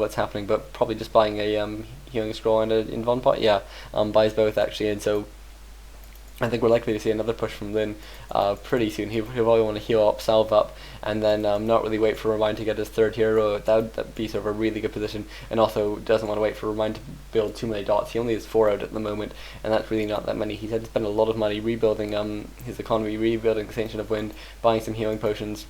what's happening, but probably just buying a healing scroll and a invuln pot. Yeah, buys both actually, and so I think we're likely to see another push from Lin pretty soon. He'll probably want to heal up, salve up, and then not really wait for Remind to get his third hero. That'd be sort of a really good position, and also doesn't want to wait for Remind to build too many dots. He only has 4 out at the moment, and that's really not that many. He's had to spend a lot of money rebuilding his economy, rebuilding the Ancient of Wind, buying some healing potions.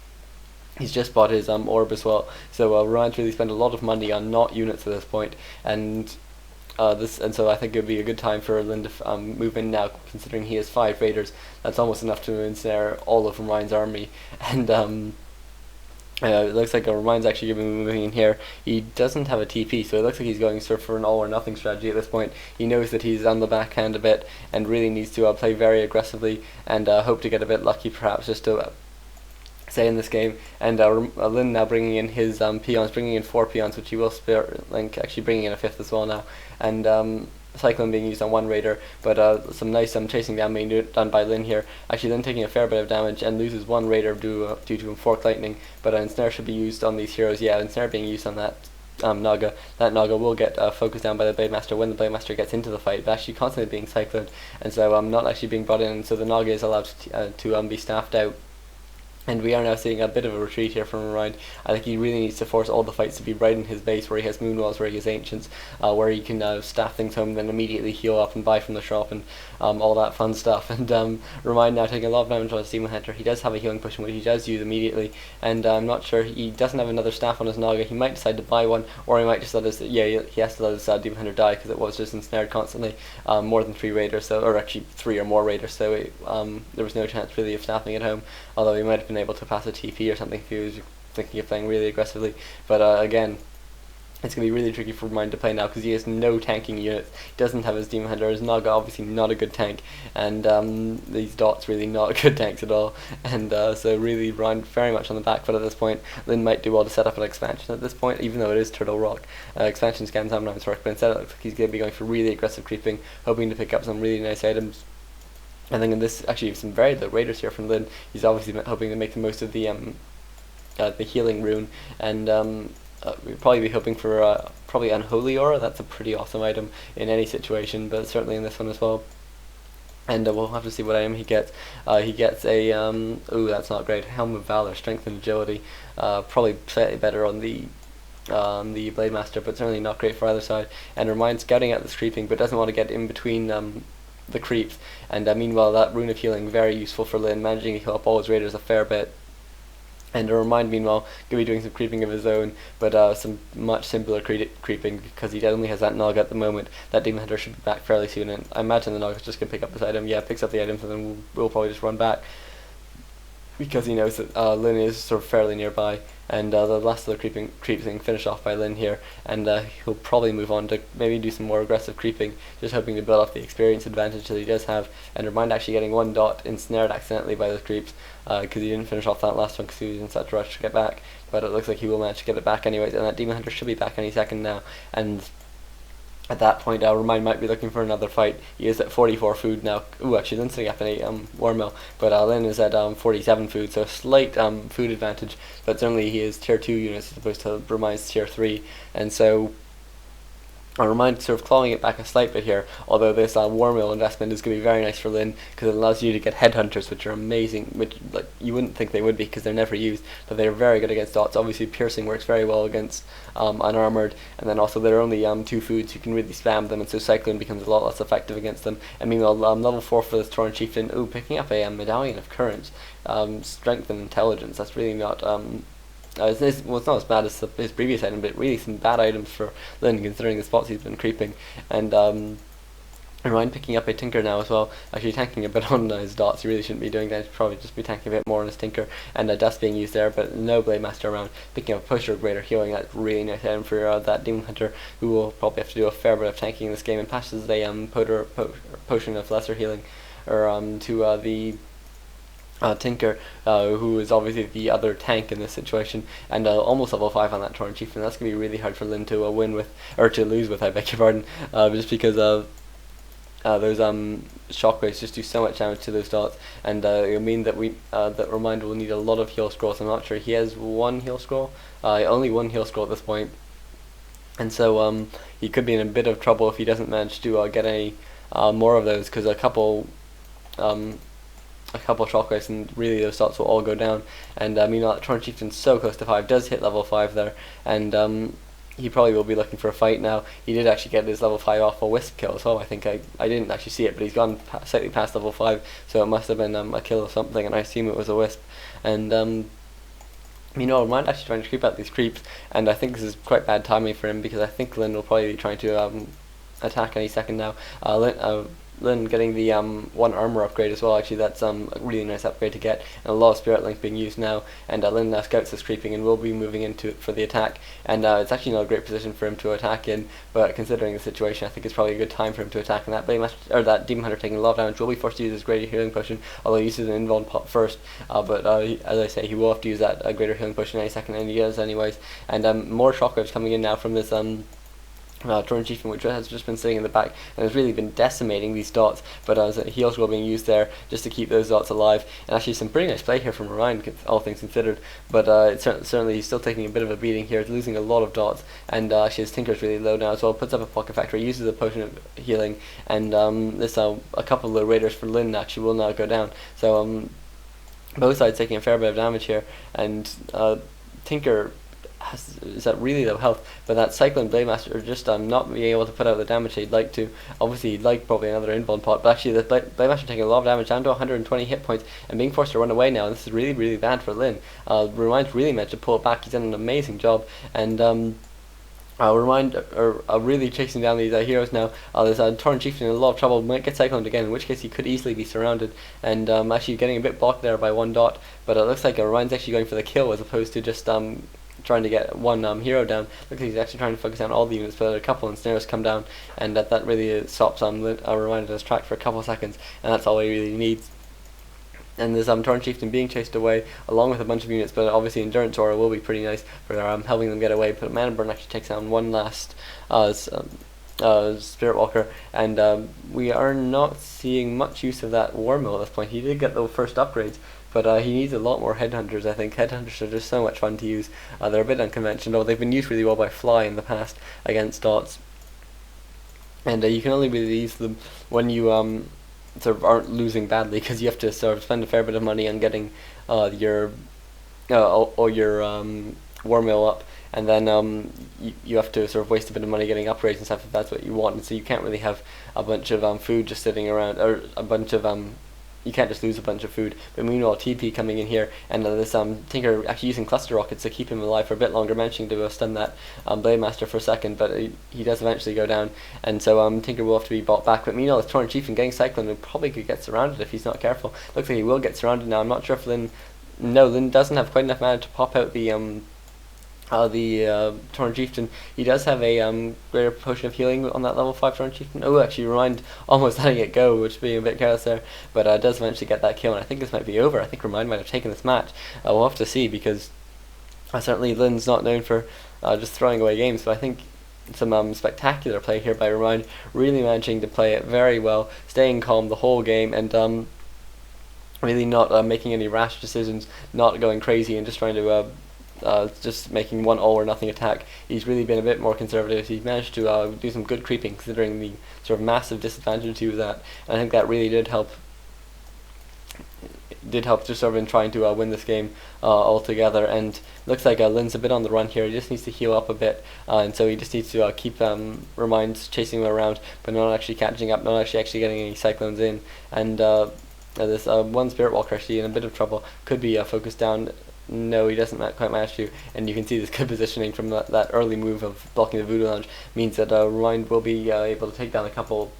He's just bought his orb as well, so Ryan's really spent a lot of money on not units at this point, and so I think it would be a good time for Lin to move in now, considering he has 5 raiders. That's almost enough to ensnare all of Ryan's army, and it looks like Ryan's actually going to be moving in here. He doesn't have a TP, so it looks like he's going sort of for an all or nothing strategy at this point. He knows that he's on the backhand a bit, and really needs to play very aggressively, and hope to get a bit lucky perhaps just to stay in this game. And Lin now bringing in his peons, bringing in 4 peons, which he will spare Link, actually bringing in a 5th as well now, and Cyclone being used on 1 raider, but some nice chasing down being done by Lin here. Actually Lin taking a fair bit of damage and loses 1 raider due to Forked Lightning, but Ensnare should be used on these heroes. Yeah, Ensnare being used on that Naga. That Naga will get focused down by the Blade Master when the Blade Master gets into the fight, but actually constantly being cycloned, and so not actually being brought in, and so the Naga is allowed to be staffed out. And we are now seeing a bit of a retreat here from Orion. I think he really needs to force all the fights to be right in his base, where he has Moonwalls, where he has Ancients, where he can staff things home, then immediately heal up and buy from the shop, and all that fun stuff. And Orion now taking a lot of damage on his Demon Hunter. He does have a healing potion, which he does use immediately, and I'm not sure, he doesn't have another staff on his Naga. He might decide to buy one, or he might just let his, he has to let his Demon Hunter die, because it was just ensnared constantly, more than 3 raiders, so, or actually 3 or more raiders, so there was no chance really of staffing at home, although he might have been able to pass a TP or something if he was thinking of playing really aggressively. But again, it's going to be really tricky for Mind to play now, because he has no tanking units. He doesn't have his Demon Hunter. His Naga obviously not a good tank, and these dots really not good tanks at all. And so really Ryan very much on the back foot at this point. Lin might do well to set up an expansion at this point, even though it is Turtle Rock. Expansion can sometimes work, but instead it looks like he's going to be going for really aggressive creeping, hoping to pick up some really nice items. I think in this, actually some very low raiders here from Lin. He's obviously hoping to make the most of the healing rune, and we'd probably be hoping for probably Unholy Aura. That's a pretty awesome item in any situation, but certainly in this one as well. And we'll have to see what item he gets. He gets a, ooh, that's not great, Helm of Valor, Strength and Agility. Probably slightly better on the Blade Master, but certainly not great for either side. And reminds scouting out this creeping, but doesn't want to get in between the creeps, and meanwhile that Rune of Healing very useful for Lin, managing to heal up all his raiders a fair bit. And Remind meanwhile going to be doing some creeping of his own, but some much simpler creeping, because he only has that Naga at the moment. That Demon Hunter should be back fairly soon, and I imagine the Naga's just going to pick up this item. Yeah, picks up the items, and then we'll probably just run back, because he knows that Lin is sort of fairly nearby, and the last of the creeping finished off by Lin here, and he'll probably move on to maybe do some more aggressive creeping, just hoping to build up the experience advantage that he does have, and Remind actually getting 1 dot ensnared accidentally by those creeps, because he didn't finish off that last one because he was in such a rush to get back, but it looks like he will manage to get it back anyways, and that Demon Hunter should be back any second now, and at that point, Remind might be looking for another fight. He is at 44 food now. Ooh, actually, Lin's sitting up an 8 Warmill, but Lin is at 47 food, so a slight food advantage, but certainly he is tier 2 units as opposed to Remind's tier 3, and so Remind sort of clawing it back a slight bit here, although this Warmill investment is going to be very nice for Lin, because it allows you to get headhunters, which are amazing, which like you wouldn't think they would be because they're never used, but they're very good against dots. Obviously piercing works very well against unarmored, and then also they're only 2 foods, you can really spam them, and so Cyclone becomes a lot less effective against them. And meanwhile level 4 for this Tauren Chieftain, ooh, picking up a Medallion of Courage, Strength and Intelligence. That's really not it's not as bad as his previous item, but really some bad items for Lin, considering the spots he's been creeping. And Ryan picking up a Tinker now as well, actually tanking a bit on his dots. He really shouldn't be doing that, he'd probably just be tanking a bit more on his Tinker, and Dust being used there, but no Blade Master around. Picking up a Pusher Greater Healing, that's really nice item for that Demon Hunter, who will probably have to do a fair bit of tanking in this game, and passes a Potion of Lesser Healing, or to the Tinker, who is obviously the other tank in this situation, and almost level 5 on that Tauren Chieftain. That's going to be really hard for Lin to win with, or to lose with, I beg your pardon, just because those shockwaves just do so much damage to those dots, and it'll mean that that Reminder will need a lot of heal scrolls. I'm not sure he has 1 heal scroll, only 1 heal scroll at this point. and so he could be in a bit of trouble if he doesn't manage to get any more of those, because um, a couple shockwaves and really those dots will all go down. And Torrent Chieftain's so close to 5, does hit level 5 there, and he probably will be looking for a fight now. He did actually get his level 5 off a wisp kill as well. I think I didn't actually see it, but he's gone slightly past level 5, so it must have been a kill or something, and I assume it was a wisp. And Remind actually trying to creep out these creeps, and I think this is quite bad timing for him, because I think Lyn will probably be trying to attack any second now. Lyn getting the 1 armor upgrade as well. Actually, that's a really nice upgrade to get, and a lot of Spirit Link being used now. And Lyn now scouts this creeping and will be moving into it for the attack. And it's actually not a great position for him to attack in, but considering the situation, I think it's probably a good time for him to attack. And that Demon Hunter taking a lot of damage will be forced to use his Greater Healing Potion, although he uses an invuln pot first. But as I say, he will have to use that Greater Healing Potion any second, and he does anyways. And more shockwaves coming in now from this Torrent Chieftain, which has just been sitting in the back and has really been decimating these dots, but heals were being used there just to keep those dots alive. And actually some pretty nice play here from Remind, all things considered, but certainly he's still taking a bit of a beating here, losing a lot of dots, and actually his Tinker's really low now as well. Puts up a Pocket Factory, uses a Potion of Healing, and a couple of low raiders for Lyn actually will now go down. So both sides taking a fair bit of damage here, and Tinker is at really low health, but that Cyclone Blademaster just not being able to put out the damage he'd like to. Obviously he'd like probably another invuln pot, but actually the Blademaster taking a lot of damage, down to 120 hit points and being forced to run away now, and this is really, really bad for Lyn. Remind's really meant to pull it back. He's done an amazing job, and Remind are really chasing down these heroes now. There's Torrent Chieftain in a lot of trouble, might get Cycloned again, in which case he could easily be surrounded, and actually getting a bit blocked there by 1 dot, but it looks like Remind's actually going for the kill as opposed to just trying to get 1 hero down. Looks like he's actually trying to focus on all the units, but a couple ensnares come down, and that really stops Remind in his track for a couple of seconds, and that's all he really needs. And there's Torrent Chieftain being chased away along with a bunch of units, but obviously Endurance Aura will be pretty nice for helping them get away. But Mana Burn actually takes down 1 last Spirit Walker, and we are not seeing much use of that War Mill at this point. He did get the first upgrades, but he needs a lot more Headhunters. I think Headhunters are just so much fun to use. They're a bit unconventional. They've been used really well by Fly in the past against dots, and you can only really use them when you sort of aren't losing badly, because you have to sort of spend a fair bit of money on getting your War Mill up, and then you have to sort of waste a bit of money getting upgrades and stuff if that's what you want, and so you can't really have a bunch of food just sitting around, or a bunch of you can't just lose a bunch of food. But meanwhile, TP coming in here, and this Tinker actually using cluster rockets to keep him alive for a bit longer, managing to stun that Blademaster for a second, but he does eventually go down, and so Tinker will have to be brought back. But meanwhile, this Torrent Chieftain getting Cyclone, who probably could get surrounded if he's not careful. Looks like he will get surrounded now. I'm not sure if Lyn doesn't have quite enough mana to pop out the Torrent Chieftain. He does have a Greater Potion of Healing on that level 5 Torrent Chieftain. Oh, actually, Remind almost letting it go, which being a bit careless there, but does eventually get that kill, and I think this might be over. I think Remind might have taken this match. We'll have to see, because certainly Lyn's not known for just throwing away games, but I think some spectacular play here by Remind, really managing to play it very well, staying calm the whole game, and really not making any rash decisions, not going crazy and just trying to just making 1 all or nothing attack. He's really been a bit more conservative. He's managed to do some good creeping, considering the sort of massive disadvantage he was at, and I think that really did help just sort of in trying to win this game altogether. And looks like Lyn's a bit on the run here. He just needs to heal up a bit, and so he just needs to keep Reminds chasing him around, but not actually catching up, not actually getting any Cyclones in. And this 1 Spirit Walker actually in a bit of trouble, could be focused down. No, he doesn't quite manage to, and you can see this good positioning from that early move of blocking the Voodoo Lounge means that Remind will be able to take down a couple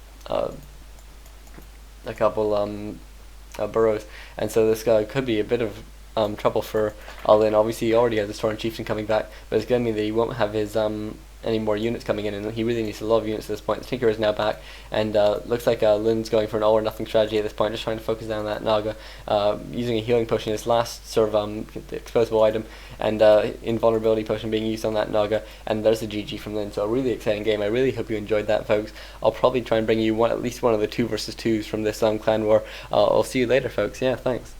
burrows, and so this guy could be a bit of trouble for Lyn. Obviously he already has his Torrent Chieftain coming back, but it's going to mean that he won't have his any more units coming in, and he really needs a lot of units at this point. The Tinker is now back, and looks like Lyn's going for an all or nothing strategy at this point, just trying to focus down that Naga, using a healing potion, his last sort of exposable item, and invulnerability potion being used on that Naga, and there's a GG from Lyn. So a really exciting game. I really hope you enjoyed that, folks. I'll probably try and bring you at least one of the 2 versus 2s from this clan war. I'll see you later, folks. Yeah, thanks.